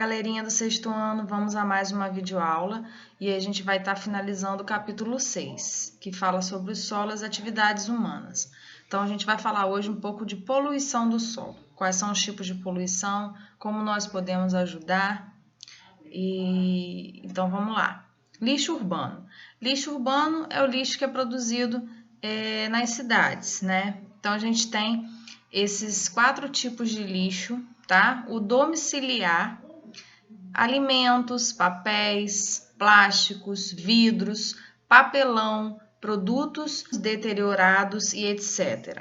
Galerinha do sexto ano, vamos a mais uma videoaula e a gente vai estar finalizando o capítulo 6, que fala sobre o solo e as atividades humanas. Então, a gente vai falar hoje um pouco de poluição do solo. Quais são os tipos de poluição, como nós podemos ajudar. Então, vamos lá. Lixo urbano. Lixo urbano é o lixo que é produzido nas cidades, né? Então, a gente tem esses 4 tipos de lixo, tá? O domiciliar, alimentos, papéis, plásticos, vidros, papelão, produtos deteriorados e etc.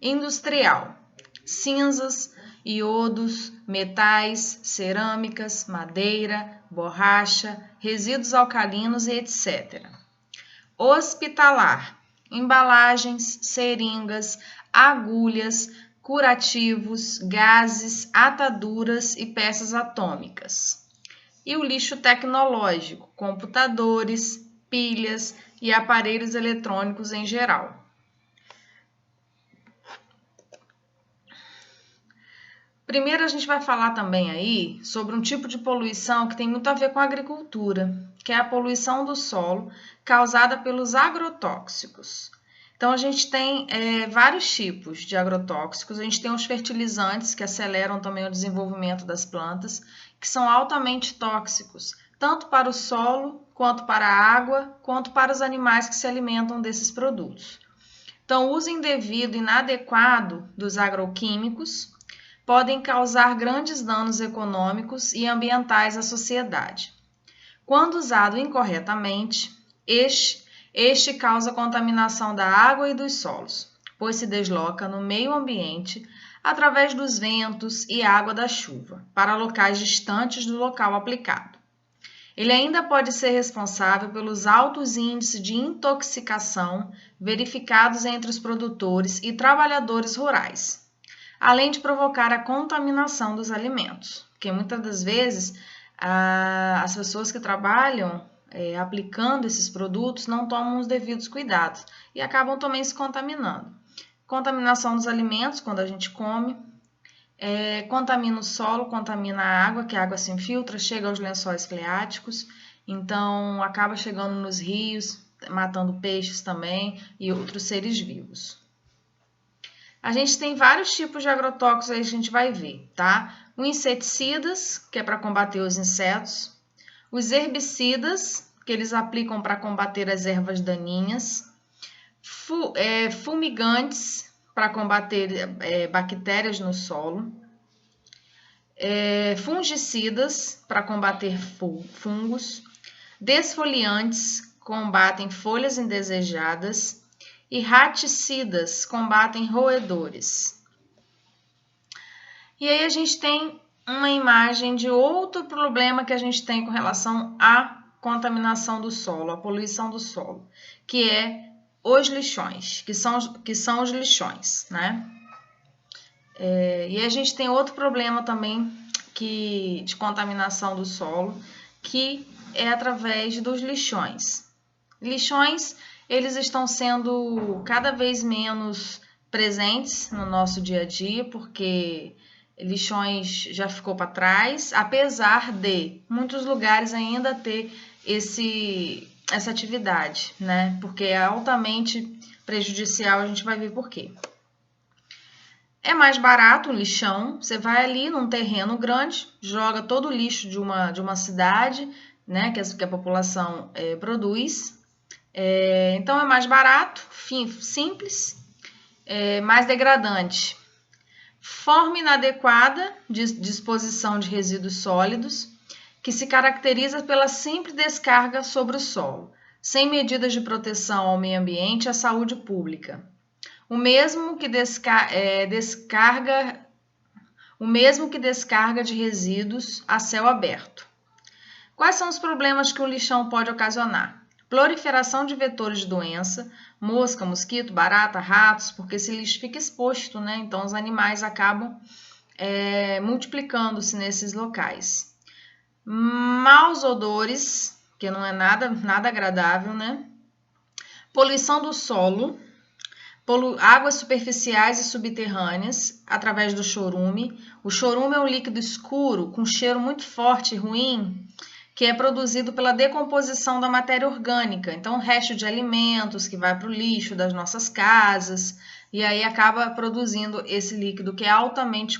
Industrial, cinzas, iodos, metais, cerâmicas, madeira, borracha, resíduos alcalinos e etc. Hospitalar, embalagens, seringas, agulhas, curativos, gases, ataduras e peças atômicas. E o lixo tecnológico, computadores, pilhas e aparelhos eletrônicos em geral. Primeiro a gente vai falar também aí sobre um tipo de poluição que tem muito a ver com a agricultura, que é a poluição do solo causada pelos agrotóxicos. Então, a gente tem vários tipos de agrotóxicos. A gente tem os fertilizantes, que aceleram também o desenvolvimento das plantas, que são altamente tóxicos, tanto para o solo, quanto para a água, quanto para os animais que se alimentam desses produtos. Então, o uso indevido e inadequado dos agroquímicos podem causar grandes danos econômicos e ambientais à sociedade. Quando usado incorretamente, este causa contaminação da água e dos solos, pois se desloca no meio ambiente através dos ventos e água da chuva, para locais distantes do local aplicado. Ele ainda pode ser responsável pelos altos índices de intoxicação verificados entre os produtores e trabalhadores rurais, além de provocar a contaminação dos alimentos, porque muitas das vezes as pessoas que trabalham aplicando esses produtos não tomam os devidos cuidados e acabam também se contaminando. Contaminação dos alimentos, quando a gente come, contamina o solo, contamina a água, que a água se infiltra, chega aos lençóis freáticos, então acaba chegando nos rios, matando peixes também e outros seres vivos. A gente tem vários tipos de agrotóxicos aí que a gente vai ver, tá? Os inseticidas, que é para combater os insetos. Os herbicidas, que eles aplicam para combater as ervas daninhas. Fumigantes, para combater bactérias no solo. Fungicidas, para combater fungos. Desfoliantes, combatem folhas indesejadas. E raticidas combatem roedores. E aí a gente tem uma imagem de outro problema que a gente tem com relação à contaminação do solo, à poluição do solo, que é os lixões, que são os lixões, né? E a gente tem outro problema também de contaminação do solo, que é através dos lixões. Lixões, eles estão sendo cada vez menos presentes no nosso dia a dia, porque lixões já ficou para trás, apesar de muitos lugares ainda ter essa atividade, né? Porque é altamente prejudicial, a gente vai ver por quê. É mais barato o lixão, você vai ali num terreno grande, joga todo o lixo de uma cidade, né, que a população produz. Então é mais barato, simples, mais degradante. Forma inadequada de disposição de resíduos sólidos, que se caracteriza pela simples descarga sobre o solo, sem medidas de proteção ao meio ambiente e à saúde pública. O mesmo que descarga de resíduos a céu aberto. Quais são os problemas que o lixão pode ocasionar? Proliferação de vetores de doença, mosca, mosquito, barata, ratos, porque esse lixo fica exposto, né? Então os animais acabam multiplicando-se nesses locais. Maus odores, que não é nada agradável, né? Poluição do solo, Águas superficiais e subterrâneas, através do chorume. O chorume é um líquido escuro com cheiro muito forte e ruim, que é produzido pela decomposição da matéria orgânica. Então, o resto de alimentos que vai para o lixo das nossas casas, e aí acaba produzindo esse líquido que é altamente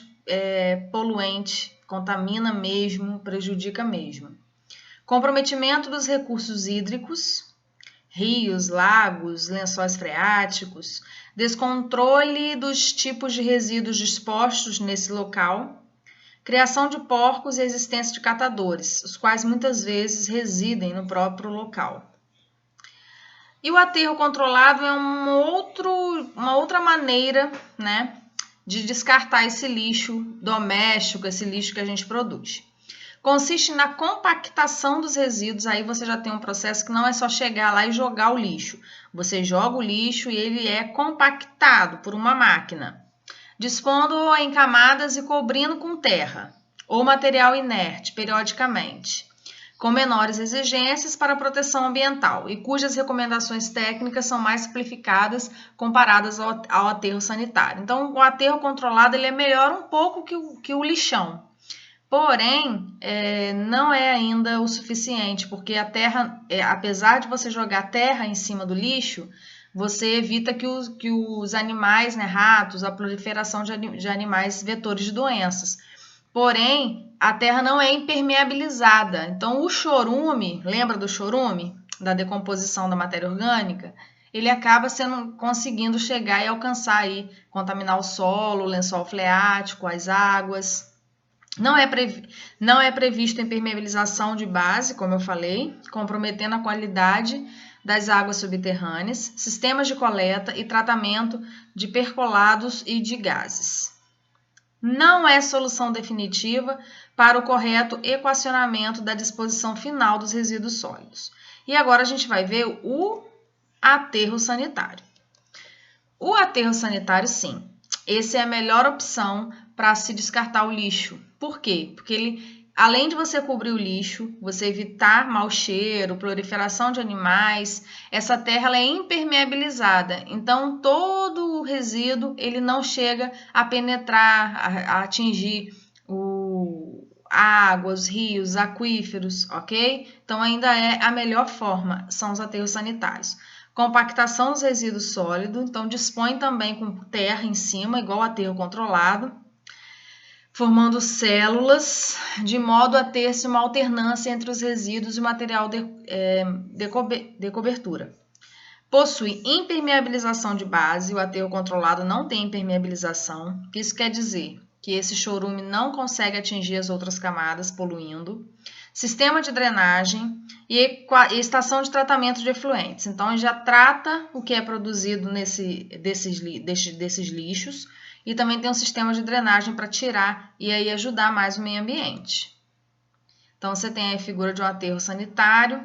poluente, contamina mesmo, prejudica mesmo. Comprometimento dos recursos hídricos, rios, lagos, lençóis freáticos, descontrole dos tipos de resíduos dispostos nesse local, criação de porcos e existência de catadores, os quais muitas vezes residem no próprio local. E o aterro controlado é uma outra maneira, né, de descartar esse lixo doméstico, esse lixo que a gente produz. Consiste na compactação dos resíduos, aí você já tem um processo que não é só chegar lá e jogar o lixo. Você joga o lixo e ele é compactado por uma máquina, dispondo em camadas e cobrindo com terra ou material inerte periodicamente, com menores exigências para a proteção ambiental e cujas recomendações técnicas são mais simplificadas comparadas ao aterro sanitário. Então, o aterro controlado ele é melhor um pouco que o lixão. Porém, não é ainda o suficiente, porque a terra, apesar de você jogar terra em cima do lixo, você evita que os animais, né, ratos, a proliferação de animais vetores de doenças. Porém, a terra não é impermeabilizada. Então, o chorume, lembra do chorume? Da decomposição da matéria orgânica? Ele acaba conseguindo chegar e alcançar aí, contaminar o solo, o lençol freático, as águas. Não é previsto impermeabilização de base, como eu falei, comprometendo a qualidade das águas subterrâneas, sistemas de coleta e tratamento de percolados e de gases. Não é solução definitiva para o correto equacionamento da disposição final dos resíduos sólidos. E agora a gente vai ver o aterro sanitário. O aterro sanitário, sim, essa é a melhor opção para se descartar o lixo. Por quê? Porque ele, além de você cobrir o lixo, você evitar mau cheiro, proliferação de animais, essa terra ela é impermeabilizada. Então, todo o resíduo ele não chega a penetrar, a atingir a água, os rios, aquíferos, ok? Então, ainda é a melhor forma, são os aterros sanitários. Compactação dos resíduos sólidos, então dispõe também com terra em cima, igual aterro controlado, formando células, de modo a ter-se uma alternância entre os resíduos e o material de cobertura. Possui impermeabilização de base, o aterro controlado não tem impermeabilização, o que isso quer dizer? Que esse chorume não consegue atingir as outras camadas, poluindo. Sistema de drenagem e estação de tratamento de efluentes. Então, já trata o que é produzido desses lixos e também tem um sistema de drenagem para tirar e aí ajudar mais o meio ambiente. Então, você tem aí a figura de um aterro sanitário.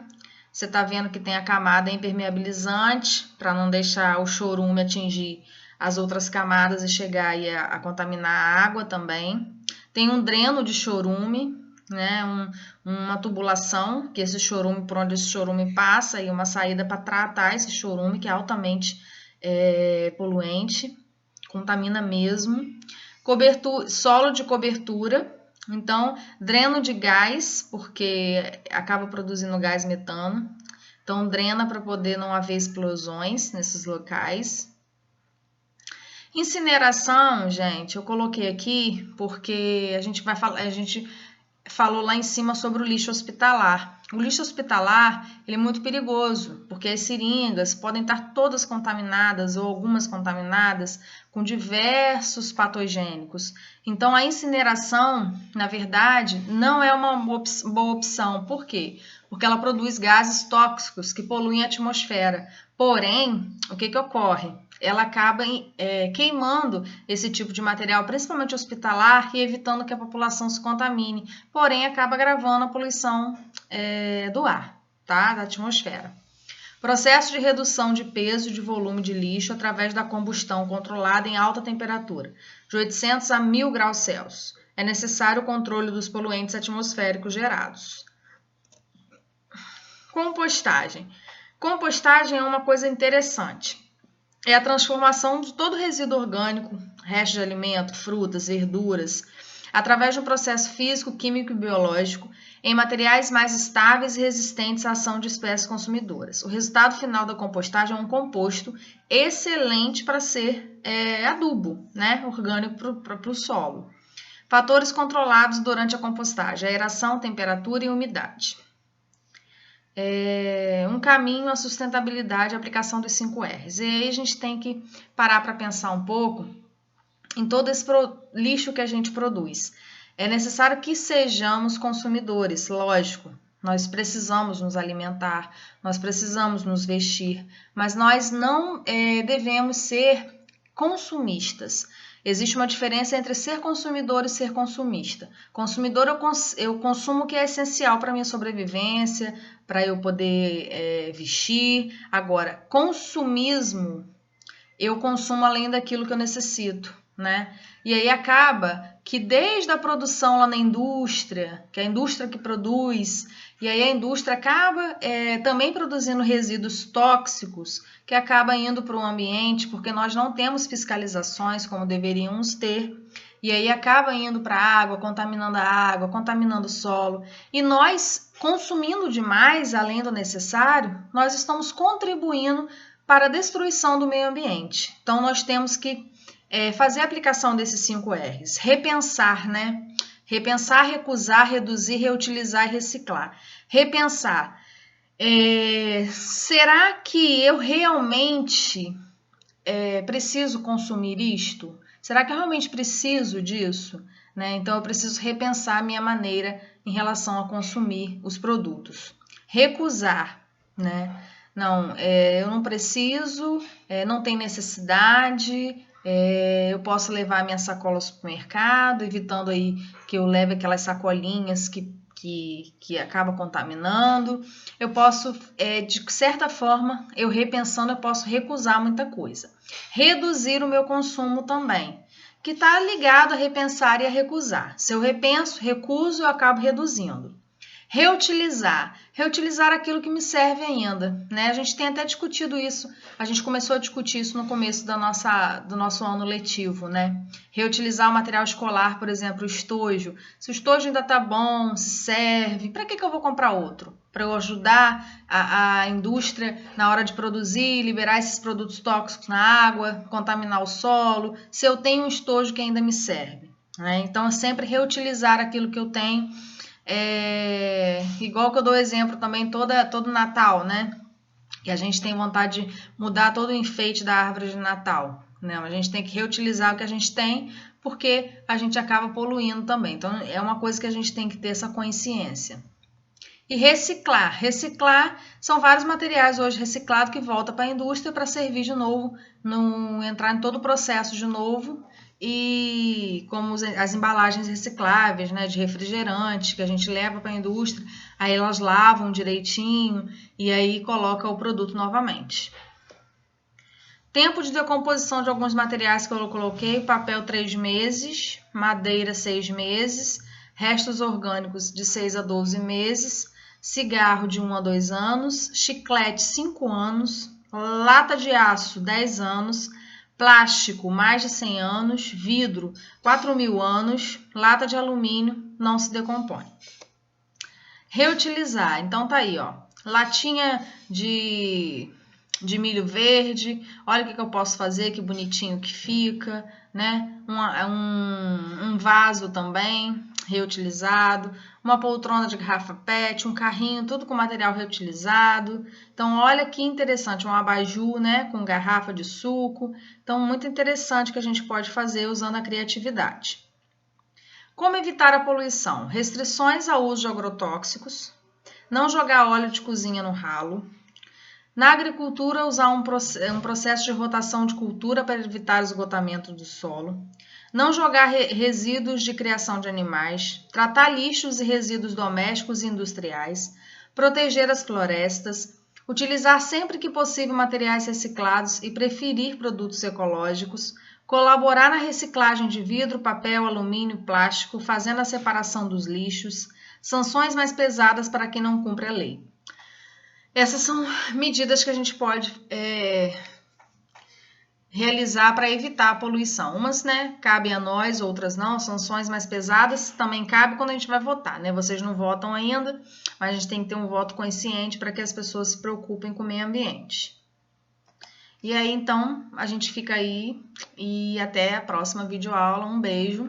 Você está vendo que tem a camada impermeabilizante para não deixar o chorume atingir as outras camadas e chegar aí a contaminar a água também. Tem um dreno de chorume, né, uma tubulação, que esse chorume, por onde esse chorume passa, e uma saída para tratar esse chorume, que é altamente poluente, contamina mesmo. Solo de cobertura, então dreno de gás, porque acaba produzindo gás metano, então drena para poder não haver explosões nesses locais. Incineração, gente, eu coloquei aqui porque a gente falou lá em cima sobre o lixo hospitalar. O lixo hospitalar ele é muito perigoso, porque as seringas podem estar todas contaminadas ou algumas contaminadas com diversos patogênicos. Então, a incineração, na verdade, não é uma boa opção. Por quê? Porque ela produz gases tóxicos que poluem a atmosfera. Porém, o que ocorre? Ela acaba queimando esse tipo de material, principalmente hospitalar, e evitando que a população se contamine. Porém, acaba agravando a poluição do ar, tá? Da atmosfera. Processo de redução de peso e de volume de lixo através da combustão controlada em alta temperatura, de 800 a 1000 graus Celsius. É necessário o controle dos poluentes atmosféricos gerados. Compostagem. Compostagem é uma coisa interessante. é a transformação de todo resíduo orgânico, restos de alimento, frutas, verduras, através de um processo físico, químico e biológico, em materiais mais estáveis e resistentes à ação de espécies consumidoras. O resultado final da compostagem é um composto excelente para ser adubo, né, orgânico para o solo. Fatores controlados durante a compostagem: aeração, temperatura e umidade. Um caminho à sustentabilidade e aplicação dos 5 R's. E aí a gente tem que parar para pensar um pouco em todo esse lixo que a gente produz. É necessário que sejamos consumidores, lógico. Nós precisamos nos alimentar, nós precisamos nos vestir, mas nós não devemos ser consumistas. Existe uma diferença entre ser consumidor e ser consumista. Consumidor, eu consumo o que é essencial para a minha sobrevivência, para eu poder vestir. Agora, consumismo, eu consumo além daquilo que eu necessito, né? E aí acaba que desde a produção lá na indústria, que é a indústria que produz, e aí a indústria acaba também produzindo resíduos tóxicos que acaba indo para o ambiente, porque nós não temos fiscalizações como deveríamos ter, e aí acaba indo para a água, contaminando o solo. E nós, consumindo demais, além do necessário, nós estamos contribuindo para a destruição do meio ambiente. Então, nós temos que fazer a aplicação desses 5 R's. Repensar, né? Repensar, recusar, reduzir, reutilizar e reciclar. Repensar. Será que eu realmente preciso consumir isto? Será que eu realmente preciso disso? Né? Então, eu preciso repensar a minha maneira em relação a consumir os produtos. Recusar, né? Não, eu não preciso, não tem necessidade, eu posso levar minha sacola ao supermercado, evitando aí que eu leve aquelas sacolinhas que acaba contaminando. Eu posso, de certa forma, eu repensando, eu posso recusar muita coisa. Reduzir o meu consumo também, que está ligado a repensar e a recusar. Se eu repenso, recuso, eu acabo reduzindo. Reutilizar. Reutilizar aquilo que me serve ainda, né? A gente tem até discutido isso, a gente começou a discutir isso no começo do nosso ano letivo, né? Reutilizar o material escolar, por exemplo, o estojo. Se o estojo ainda tá bom, se serve, para que eu vou comprar outro? Para eu ajudar a indústria na hora de produzir, liberar esses produtos tóxicos na água, contaminar o solo, se eu tenho um estojo que ainda me serve, né? Então, é sempre reutilizar aquilo que eu tenho. Igual que eu dou exemplo também todo Natal, né? E a gente tem vontade de mudar todo o enfeite da árvore de Natal, né? A gente tem que reutilizar o que a gente tem, porque a gente acaba poluindo também. Então, é uma coisa que a gente tem que ter essa consciência. E reciclar. Reciclar são vários materiais hoje reciclados que voltam para a indústria para servir de novo, entrar em todo o processo de novo. E como as embalagens recicláveis, né, de refrigerante que a gente leva para a indústria, aí elas lavam direitinho e aí coloca o produto novamente. Tempo de decomposição de alguns materiais que eu coloquei: papel 3 meses, madeira 6 meses, restos orgânicos de 6 a 12 meses, cigarro de 1 a 2 anos, chiclete 5 anos, lata de aço 10 anos, plástico mais de 100 anos, vidro 4.000 anos, lata de alumínio não se decompõe. Reutilizar, então tá aí, ó, latinha de milho verde, olha o que eu posso fazer, que bonitinho que fica, né? Um vaso também reutilizado, uma poltrona de garrafa PET, um carrinho, tudo com material reutilizado. Então, olha que interessante, um abajur, né, com garrafa de suco. Então, muito interessante que a gente pode fazer usando a criatividade. Como evitar a poluição? Restrições ao uso de agrotóxicos, não jogar óleo de cozinha no ralo. Na agricultura, usar um processo de rotação de cultura para evitar o esgotamento do solo. Não jogar resíduos de criação de animais. Tratar lixos e resíduos domésticos e industriais. Proteger as florestas. Utilizar sempre que possível materiais reciclados e preferir produtos ecológicos. Colaborar na reciclagem de vidro, papel, alumínio, plástico, fazendo a separação dos lixos. Sanções mais pesadas para quem não cumpre a lei. Essas são medidas que a gente pode realizar para evitar a poluição. Umas, né, cabem a nós, outras não, sanções mais pesadas também cabe quando a gente vai votar, né? Vocês não votam ainda, mas a gente tem que ter um voto consciente para que as pessoas se preocupem com o meio ambiente. E aí, então, a gente fica aí e até a próxima videoaula. Um beijo.